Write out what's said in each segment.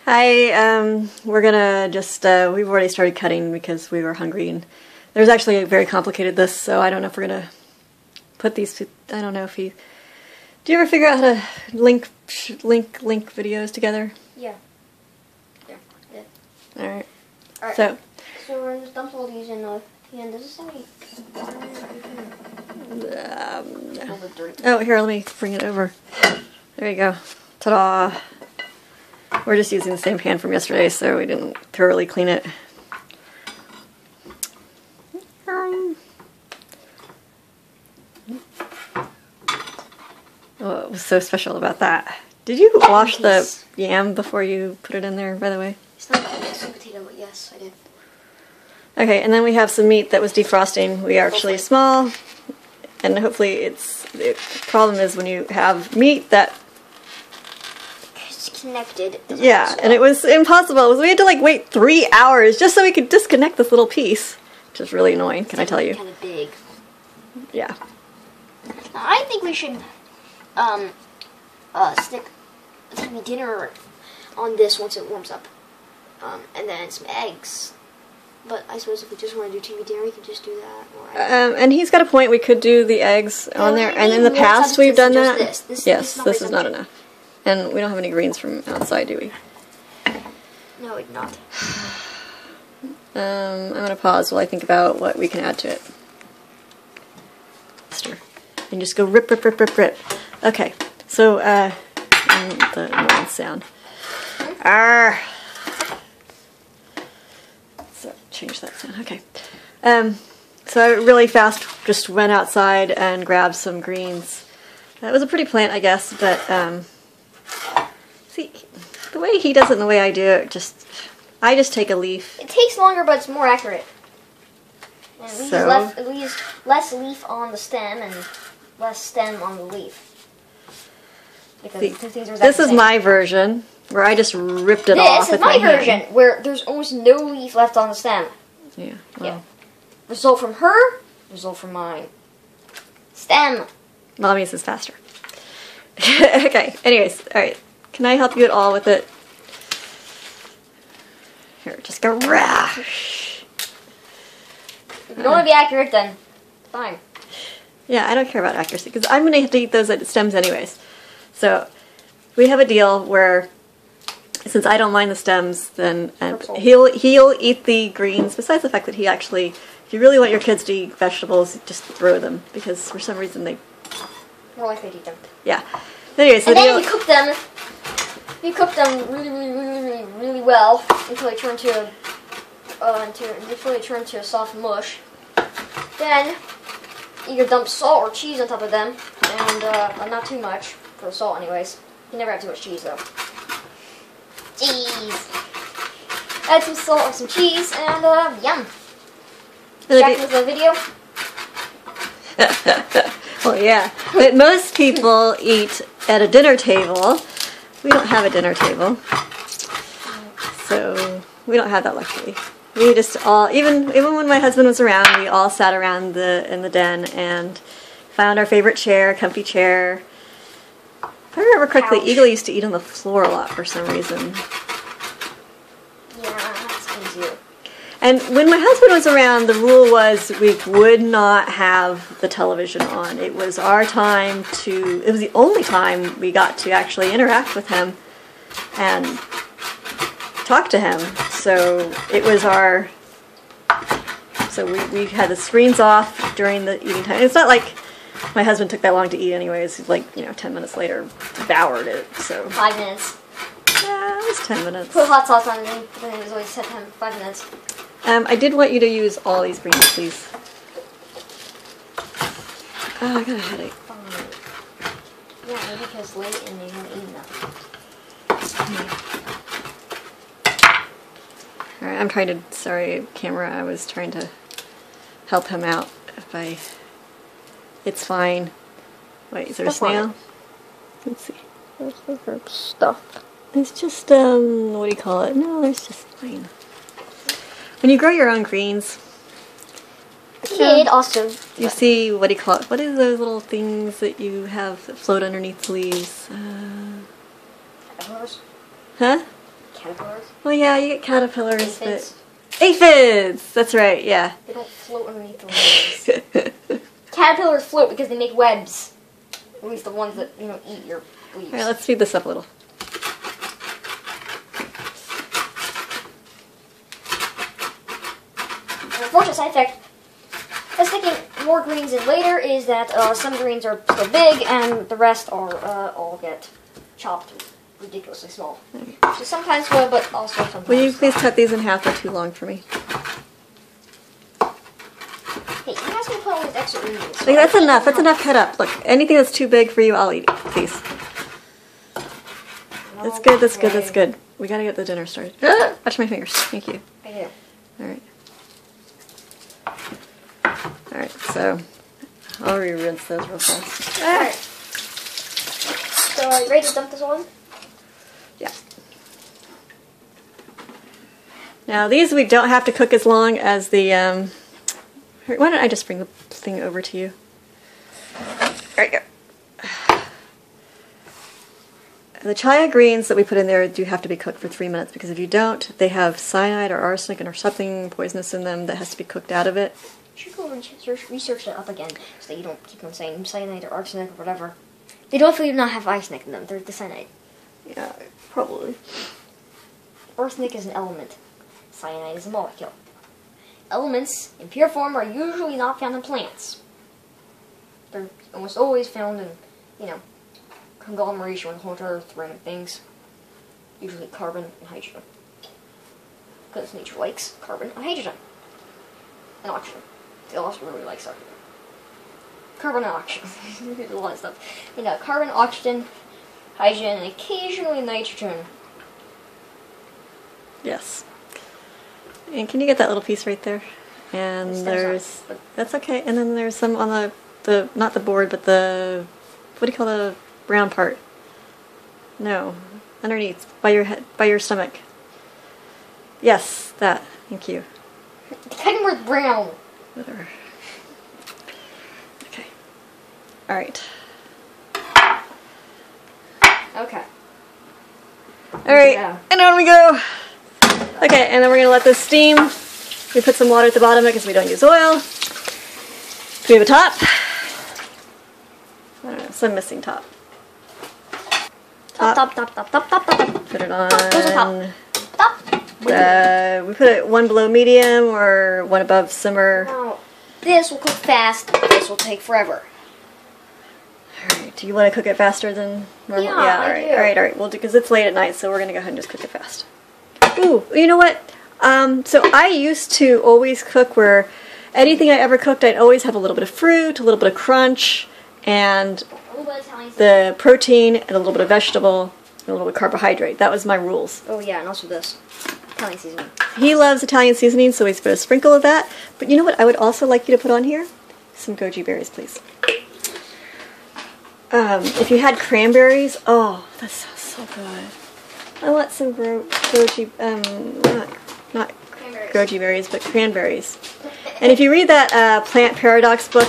Hi, we're gonna just, we've already started cutting because we were hungry, and there's actually a very complicated this, so I don't know if we're gonna put these, I don't know if you, do you ever figure out how to link videos together? Yeah. Alright. So we're gonna just dump all these in the pan. Does this have any? Oh, here, let me bring it over. There you go. Ta-da! We're just using the same pan from yesterday, so we didn't thoroughly clean it. What was so special about that? Did you wash the yam before you put it in there, by the way? It's not a sweet potato, but yes, I did. Okay, and then we have some meat that was defrosting. We are actually small, and hopefully the problem is when you have meat that connected. Yeah, and it was impossible. We had to like wait 3 hours just so we could disconnect this little piece, which is really annoying, can I tell you? Kind of big. Yeah. I think we should stick TV dinner on this once it warms up, and then some eggs. But I suppose if we just want to do TV dinner, we can just do that. And he's got a point. We could do the eggs on there, and in the past we've done that. Yes, this is not enough. And we don't have any greens from outside, do we? No, it's not. I'm going to pause while I think about what we can add to it. And just go rip, rip, rip, rip, rip. Okay, so, the annoying sound. Arr! So, change that sound, okay. So I really fast just went outside and grabbed some greens. That was a pretty plant, I guess, but, see, the way he does it and the way I do it, I just take a leaf. It takes longer, but it's more accurate. And it leaves less leaf on the stem and less stem on the leaf. Because this is my version, where I just ripped it off. This is my version, where there's almost no leaf left on the stem. Yeah, well. Yeah. Result from her, result from mine. Stem. Mommy's is faster. Okay, anyways, alright. Can I help you at all with it? Here, just go rah! If you don't want to be accurate, then fine. Yeah, I don't care about accuracy, because I'm going to have to eat those stems anyways. So, we have a deal where, since I don't mind the stems, then he'll eat the greens, besides the fact that he actually, if you really want your kids to eat vegetables, just throw them, because for some reason they... More likely to eat them. Yeah. Anyway, so and then you cook them. You cook them really well until they turn to a soft mush. Then you can dump salt or cheese on top of them, and not too much for the salt, anyways. You never have too much cheese though. Cheese. Add some salt and some cheese, and yum. Back with the video. Well, yeah, but most people eat at a dinner table. We don't have a dinner table, so we don't have that luxury. We just all, even when my husband was around, we all sat around in the den and found our favorite chair, comfy chair. If I remember correctly, Eagle used to eat on the floor a lot for some reason. Yeah, that's easier. And when my husband was around, the rule was we would not have the television on. It was our time it was the only time we got to actually interact with him and talk to him. So it was so we had the screens off during the eating time. It's not like my husband took that long to eat anyways. He's like, 10 minutes later, devoured it, so. 5 minutes. Yeah, it was 10 minutes. Put hot sauce on it, but then it was always set time 5 minutes. I did want you to use all these greens, please. Oh, I got a headache. Yeah, maybe because late and you haven't eaten enough. Alright, I'm trying to, sorry, camera, I was trying to help him out. It's fine. Wait, is there a snail? Let's see. There's the herb stuff. It's just, what do you call it? No, it's just fine. When you grow your own greens, awesome. You see, what do you call it? What are those little things that you have that float underneath the leaves? Caterpillars? Huh? caterpillars. Well, yeah, you get caterpillars, Aphids. but aphids. That's right. Yeah. They don't float underneath the leaves. Caterpillars float because they make webs. At least the ones that eat your leaves. All right, let's speed this up a little. An unfortunate side effect of sticking more greens in later is that some greens are so big and the rest are all get chopped ridiculously small. Which is sometimes good, but also sometimes. Will you please cut these in half? They're too long for me. Hey, you guys can put all these extra ingredients. Like, that's enough. That's enough cut up. Look, anything that's too big for you, I'll eat it, please. That's good. That's good. That's good. We gotta get the dinner started. Watch my fingers. Thank you. I do. All right. All right. So I'll re-rinse those real fast. All right. So are you ready to dump this on? Yeah. Now these we don't have to cook as long as the. Why don't I just bring the thing over to you? There you go. The chia greens that we put in there do have to be cooked for 3 minutes because if you don't, they have cyanide or arsenic or something poisonous in them that has to be cooked out of it. You should go and research that up again so that you don't keep on saying cyanide or arsenic or whatever. They definitely do not have arsenic in them. They're the cyanide. Yeah, probably. Arsenic is an element. Cyanide is a molecule. Elements in pure form are usually not found in plants. They're almost always found in, conglomeration with whole earth, random things. Usually carbon and hydrogen. Because nature likes carbon and hydrogen. And oxygen. It also really likes oxygen. Carbon and oxygen. There's a lot of stuff. Carbon, oxygen, hydrogen, and occasionally nitrogen. Yes. And can you get that little piece right there? And there's... That's okay. And then there's some on the not the board, but the... What do you call the brown part? No. Underneath. By your head, by your stomach. Yes, that. Thank you. Kind of more brown. Whatever. Okay. Alright. Okay. Alright. Yeah. And on we go. Okay, and then we're going to let this steam. We put some water at the bottom of it because we don't use oil. Do we have a top? I don't know, some missing top. Top. Put it on. There's a top. We put it one below medium or one above simmer. Now, this will cook fast. This will take forever. Alright, do you want to cook it faster than normal? Yeah, I do. Alright. Well, because it's late at night, so we're going to go ahead and just cook it fast. Ooh, you know what? So I used to always cook where anything I ever cooked, I'd always have a little bit of fruit, a little bit of crunch, and the protein, and a little bit of vegetable, and a little bit of carbohydrate. That was my rules. Oh yeah, and also this Italian seasoning. He loves Italian seasoning, so he's put a sprinkle of that. But you know what I would also like you to put on here? Some goji berries, please. If you had cranberries, oh, that sounds so good. I want some goji, not goji berries, but cranberries. And if you read that Plant Paradox book,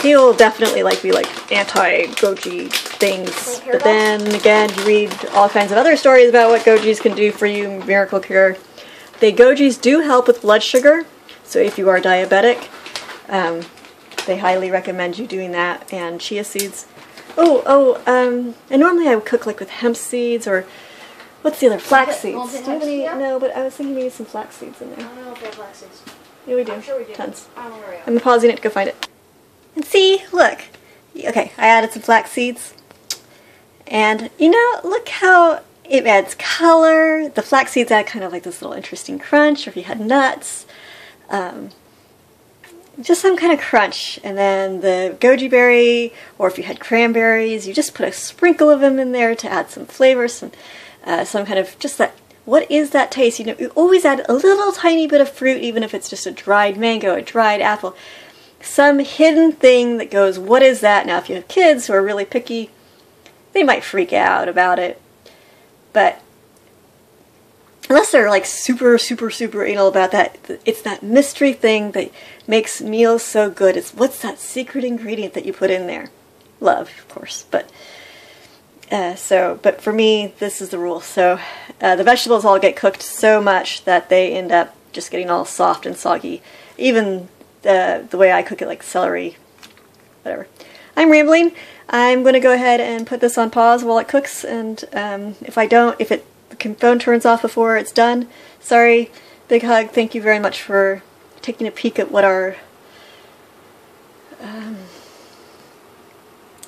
he'll definitely be anti-goji things. But then again, you read all kinds of other stories about what gojis can do for you, miracle cure. The gojis do help with blood sugar, so if you are diabetic, they highly recommend you doing that. And chia seeds. And normally I would cook with hemp seeds or what's the other? Flax seeds. Do you have any? No, but I was thinking maybe some flax seeds in there. I don't know if we have flax seeds. Yeah, we do. I'm sure we do. Tons. I don't know where we are. I'm pausing it to go find it. And see, look. Okay, I added some flax seeds. And, look how it adds color. The flax seeds add kind of this little interesting crunch, or if you had nuts. Just some kind of crunch. And then the goji berry, or if you had cranberries, you just put a sprinkle of them in there to add some flavor, some kind of just that. What is that taste? You always add a little tiny bit of fruit, even if it's just a dried mango, a dried apple. Some hidden thing that goes, what is that? Now, if you have kids who are really picky, they might freak out about it. But unless they're super, super, super anal about that, it's that mystery thing that makes meals so good. It's what's that secret ingredient that you put in there? Love, of course, but But for me, this is the rule. So the vegetables all get cooked so much that they end up just getting all soft and soggy. Even the way I cook it, like celery, whatever. I'm rambling. I'm going to go ahead and put this on pause while it cooks, and if the phone turns off before it's done, sorry. Big hug. Thank you very much for taking a peek at what our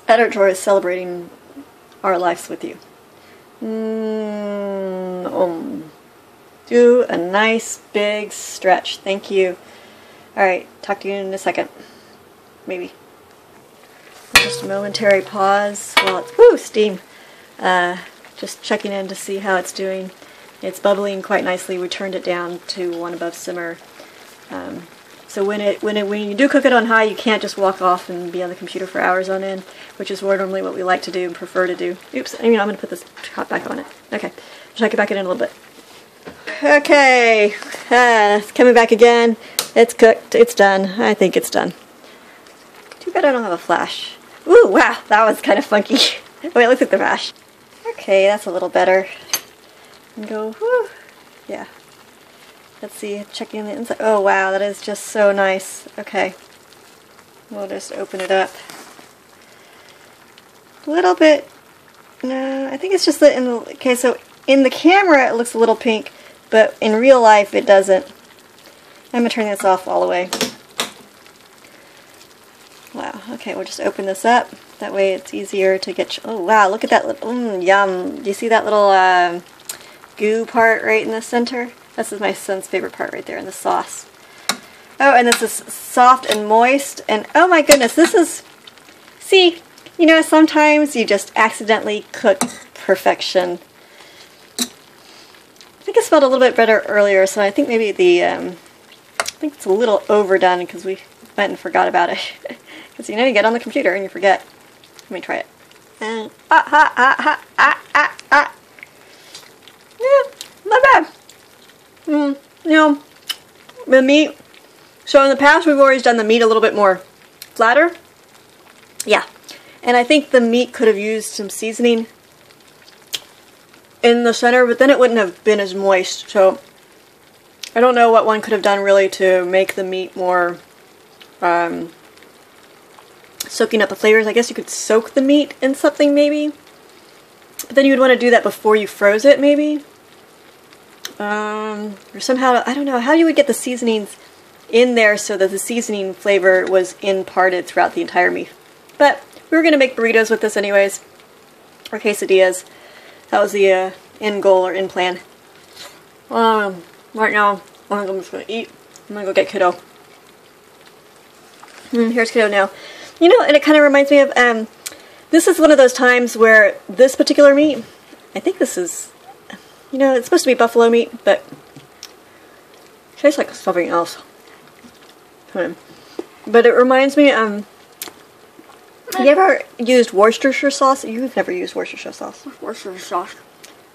editor is celebrating our lives with you. Do a nice big stretch. Thank you. Alright, talk to you in a second. Maybe. Just a momentary pause while it's, woo, steam. Just checking in to see how it's doing. It's bubbling quite nicely. We turned it down to 1 above simmer. So when you do cook it on high, you can't just walk off and be on the computer for hours on end, which is more normally what we like to do and prefer to do. Oops, I'm going to put this top back on it. Okay, check it back in a little bit. Okay, it's coming back again. It's cooked. It's done. I think it's done. Too bad I don't have a flash. Ooh, wow, that was kind of funky. Wait, let's look at the flash. Okay, that's a little better. And go, whoo. Yeah. Let's see, checking the inside. Oh wow, that is just so nice. Okay. We'll just open it up. A little bit. No, I think it's just that okay, so in the camera it looks a little pink, but in real life it doesn't. I'm going to turn this off all the way. Wow, okay, we'll just open this up. That way it's easier to get... Oh wow, look at that little... yum. Do you see that little goo part right in the center? This is my son's favorite part right there in the sauce. Oh, and this is soft and moist. And oh my goodness, this is... See, you know, sometimes you just accidentally cook perfection. I think it smelled a little bit better earlier, so I think maybe I think it's a little overdone because we went and forgot about it. Because you know, you get on the computer and you forget. Let me try it. Yeah, not bad. You know, the meat. So in the past, we've always done the meat a little bit more flatter. Yeah, and I think the meat could have used some seasoning in the center, but then it wouldn't have been as moist. So I don't know what one could have done really to make the meat more soaking up the flavors. I guess you could soak the meat in something maybe, but then you would want to do that before you froze it maybe. Or somehow, I don't know how you would get the seasonings in there so that the seasoning flavor was imparted throughout the entire meat. But we were going to make burritos with this anyways, or quesadillas. That was the end goal or end plan. Right now, I'm just going to eat. I'm going to go get Kiddo. Here's Kiddo now. You know, and it kind of reminds me of, this is one of those times where this particular meat, I think this is, you know, it's supposed to be buffalo meat, but it tastes like something else. But it reminds me, have you ever used Worcestershire sauce? You've never used Worcestershire sauce. Worcestershire sauce.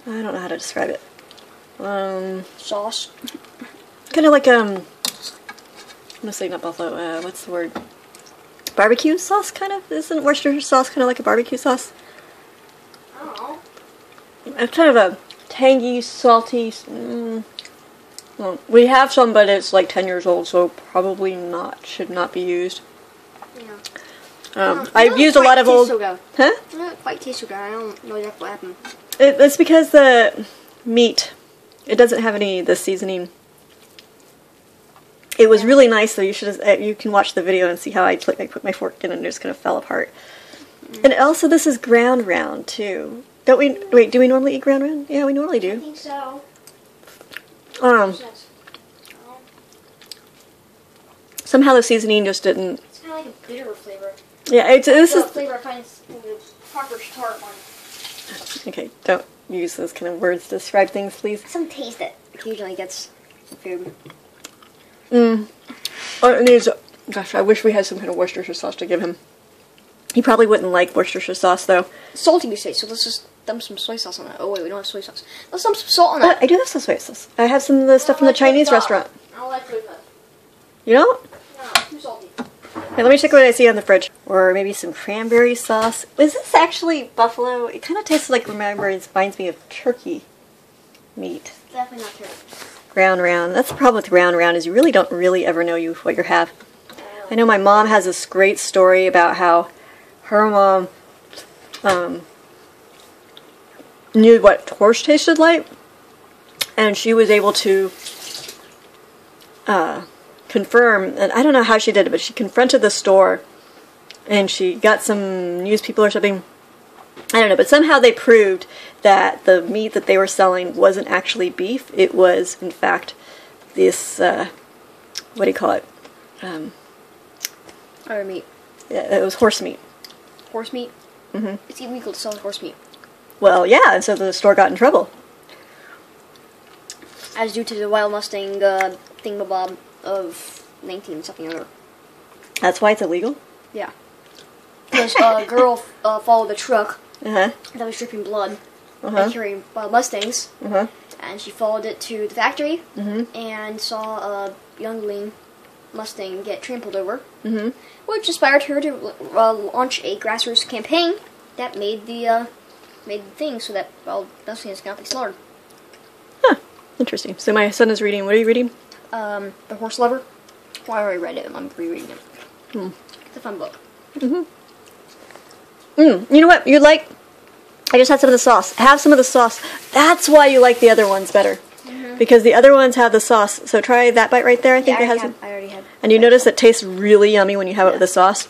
I don't know how to describe it. Sauce. Kind of like, I'm going to say not buffalo, what's the word? Barbecue sauce, kind of? Isn't Worcestershire sauce kind of like a barbecue sauce? I don't know. It's kind of a tangy, salty... Well, we have some, but it's like 10 years old, so probably not. Should not be used. Yeah. I've used a lot of old... So huh? It doesn't quite taste so good. I don't know exactly what happened. It's because the meat, it doesn't have any of the seasoning. It was really nice, though. You should. You can watch the video and see how I put my fork in and it just kind of fell apart. And also, this is ground round too. Don't we? Wait, do we normally eat ground round? Yeah, we normally do. I think so. Somehow the seasoning just didn't. It's kind of like a bitter flavor. Yeah, this is. Flavor I find is the proper tart one. Okay, don't use those kind of words to describe things, please. Some taste that occasionally gets food. Oh, it needs. Gosh, I wish we had some kind of Worcestershire sauce to give him. He probably wouldn't like Worcestershire sauce, though. Salty, you say, so let's just dump some soy sauce on that. Oh, wait, we don't have soy sauce. Let's dump some salt on that. I do have some soy sauce. I have some of the stuff from the Chinese restaurant. I don't like soy sauce. You don't? No, too salty. Hey, let me check what I see on the fridge. or maybe some cranberry sauce. Is this actually buffalo? It kind of tastes like, reminds me of turkey meat. Definitely not turkey. Ground round. That's the problem with ground round, is you really don't ever know what you have. I know my mom has this great story about how her mom knew what horse tasted like, and she was able to confirm, and I don't know how she did it, but she confronted the store, and she got some news people or something, I don't know, but somehow they proved that the meat that they were selling wasn't actually beef. It was, in fact, this, what do you call it? Other meat. Yeah, it was horse meat. Horse meat? Mm-hmm. It's illegal to sell horse meat. Well, yeah, and so the store got in trouble. As due to the wild Mustang thingamabob of 19-something or other. That's why it's illegal? Yeah. Because a girl followed a truck Uh-huh. that was dripping blood Uh-huh. and carrying wild Mustangs. Uh-huh. And she followed it to the factory Mm-hmm. and saw a youngling Mustang get trampled over, Mm-hmm. which inspired her to launch a grassroots campaign that made the thing so that wild Mustangs cannot be slaughtered. Huh. Interesting. So my son is reading, what are you reading? The Horse Lover. Well, I already read it. I'm rereading it. Hmm. It's a fun book. Mm-hmm. You know what? You like... I just had some of the sauce. Have some of the sauce. That's why you like the other ones better. Mm-hmm. Because the other ones have the sauce. So try that bite right there. I think it has... I already had. And you notice it tastes really yummy when you have it with the sauce?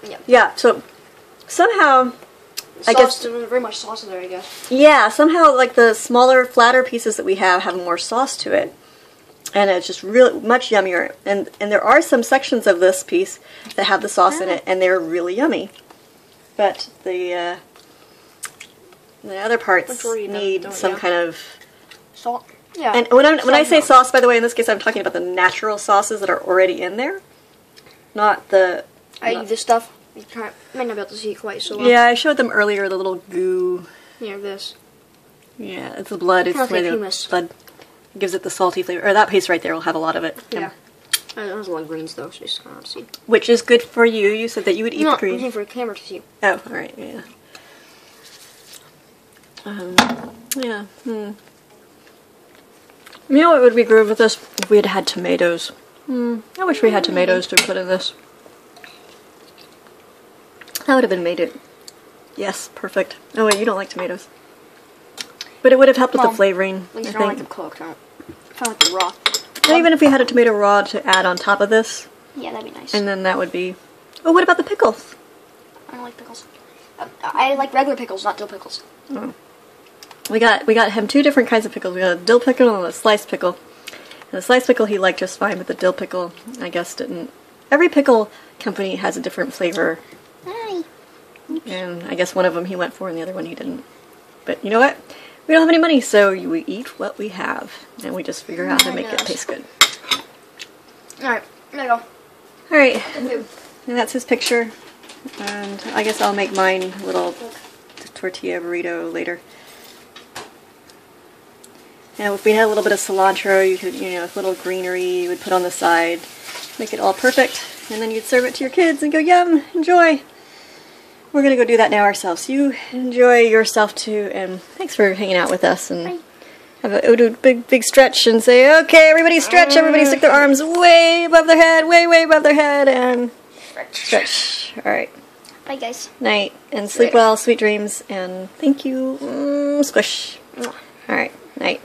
Yeah. Yeah, so somehow... I guess... There's very much sauce in there, I guess. Yeah, somehow like the smaller, flatter pieces that we have more sauce to it. And it's just really much yummier. And there are some sections of this piece that have the sauce in it, and they're really yummy. But the other parts need some kind of Salt. Yeah. And when I say sauce, by the way, in this case, I'm talking about the natural sauces that are already in there, not the. I eat this stuff. You might not be able to see it quite so well. Yeah, I showed them earlier the little goo. Yeah, this. Yeah, it's the blood. It's Smells where like the hummus. blood gives it the salty flavor. Or that piece right there will have a lot of it. Yeah. There's a lot of greens though, so it's kind of hard to see. Which is good for you. You said that you would eat the green. I'm looking for a camera to see. Oh, all right, yeah. Yeah. You know what would be good with this? If we had had tomatoes. I wish we had tomatoes to put in this. That would have been made it. Yes, perfect. Oh wait, you don't like tomatoes. But it would have helped with the flavoring, At least I I don't like think. them cooked. I don't like them raw. And even if we had a tomato raw to add on top of this, Yeah, that'd be nice. and then that would be... Oh, what about the pickles? I don't like pickles. I like regular pickles, not dill pickles. Oh. We got him two different kinds of pickles. We got a dill pickle and a sliced pickle. And the sliced pickle he liked just fine, but the dill pickle, I guess, didn't. Every pickle company has a different flavor. Hi. And I guess one of them he went for and the other one he didn't. But you know what? We don't have any money, so we eat what we have. And we just figure out how to make it taste good. Alright, there you go. Alright, and that's his picture. And I guess I'll make mine a little tortilla burrito later. And if we had a little bit of cilantro, you could, a little greenery you would put on the side. Make it all perfect. And then you'd serve it to your kids and go, yum, enjoy. We're going to go do that now ourselves. You enjoy yourself too, and thanks for hanging out with us. And have a big stretch and say, okay, everybody stretch. Everybody stick their arms way above their head, way above their head, and stretch. All right. Bye, guys. Night, and sleep well, sweet dreams, and thank you. Squish. All right, night.